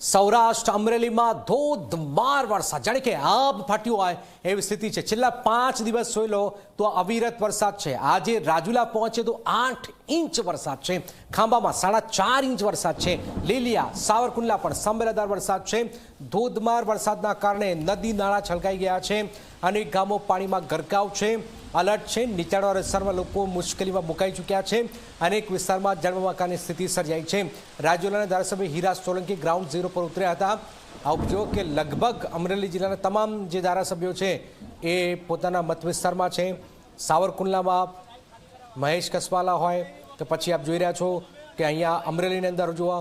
સૌરાષ્ટ્ર અમરેલીમાં ધોધમાર વરસાદ જાણે કે આબ ફાટ્યું હોય એવી સ્થિતિ છે। છેલ્લા 5 દિવસ જોઈ લો તો અવિરત વરસાદ છે। આજે રાજુલા પહોંચે તો 8 ઇંચ વરસાદ છે। ખાંભામાં 4.5 ઇંચ વરસાદ છે। લીલિયા સાવરકુંડલા પણ સંબેલાદાર વરસાદ છે। ધોધમાર વરસાદના કારણે નદી નાળા છલકાઈ ગયા છે। અનેક ગામો પાણીમાં ગરકાવ છે। अलर्ट है। नीचाणवाड़ा विस्तार लोग मुश्केली में मुकाई चुक्या है। अनेक विस्तार में जलबंबाकारनी स्थिति सर्जाई है। રાજુલાના ધારાસભ્ય હીરા સોલંકી ग्राउंड जीरो पर उतर्या था। जो कि लगभग अमरेली जिल्लाना तमाम जे धारासभ्यो छे ए पोताना मत विस्तारमां छे। सावरकुंडलामां महेश कसवाला होय तो पछी आप जोई रह्या छो कि अहींया अमरेलीनी अंदर जुओ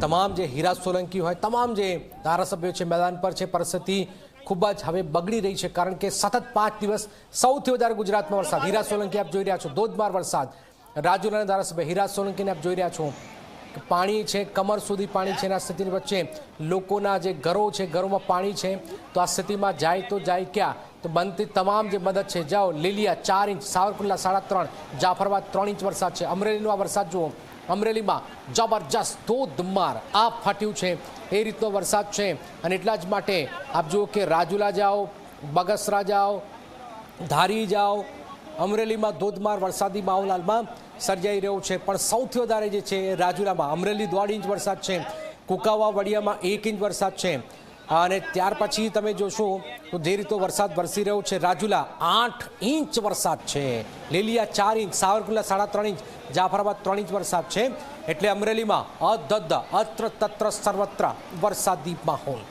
तमाम जे हीरा सोलंकी होय तमाम जे धारासभ्यो छे मैदान पर छे। परिस्थिति खूब ज हवे बगड़ी रही है कारण के सतत 5 दिवस सौथी वधारे गुजरात में वरसाद। हीरा सोलंकी आप जोई रह्या छो धोधमार वरसाद। રાજુલાના ધારાસભ્ય हीरा सोलंकी ने आप जोई रह्या छो पाणी है कमर सुधी पाणी है। स्थिति वच्चे लोकोना जे घरो है घरों में पाणी है तो आ स्थिति में जाए तो जाए क्या तो बनती तमाम जो मदद है। जाओ લીલિયા 4 इंच सावरकुंडला 3.5 जाफराबाद 3 इंच वरसाद है। अमरेलीनो आ वरसाद जुओ अमरेली में जबरदस्त धोधमार आप फाट्યું છે એ રીતનો વરસાદ છે। અને એટલા જ માટે આપ જુઓ કે રાજુલા જાઓ બગસરા જાઓ ધારી જાઓ અમરેલીમાં ધોધમાર વરસાદી માહોલ હાલમાં સર્જાઈ રહ્યો છે। પણ સૌથી વધારે જે છે રાજુલામાં અમરેલી 1.5 ઇંચ વરસાદ છે। કુકાવા વડિયામાં 1 ઇંચ વરસાદ છે। અને ત્યાર પછી તમે જોશો તો જે રીતનો વરસાદ વરસી રહ્યો છે રાજુલા 8 ઇંચ વરસાદ છે। Lilia 4 inch Savarkundla 3.5 inch Jafrabad 3 inch વરસાદ છે। એટલે અમરેલીમાં અધધ અત્ર તત્ર સર્વત્ર વરસાદી માહોલ।